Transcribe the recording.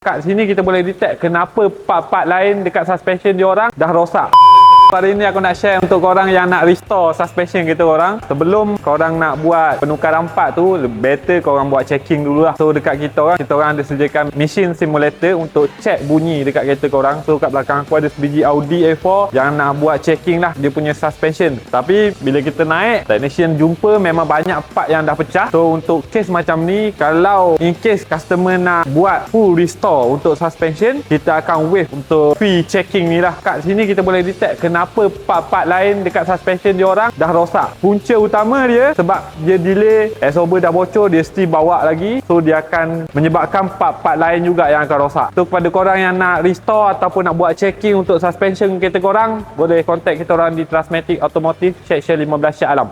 Kat sini kita boleh detect kenapa part-part lain dekat suspension diorang dah rosak. Hari ni aku nak share untuk korang yang nak restore suspension kita korang. Sebelum korang nak buat penukaran part tu, better korang buat checking dulu lah. So dekat kita orang ada sediakan mesin simulator untuk check bunyi dekat kereta korang. So kat belakang aku ada sebiji Audi A4 yang nak buat checking lah dia punya suspension. Tapi bila kita naik, technician jumpa memang banyak part yang dah pecah. So untuk case macam ni, kalau in case customer nak buat full restore untuk suspension, kita akan waive untuk free checking ni lah. Kat sini kita boleh detect kenapa part-part lain dekat suspension diorang dah rosak. Punca utama dia sebab dia delay, absorber dah bocor, dia still bawa lagi. So dia akan menyebabkan part-part lain juga yang akan rosak. So kepada korang yang nak restore ataupun nak buat checking untuk suspension kereta korang, boleh contact kita orang di Trustmatic Automotive, Section 15 Shah Alam.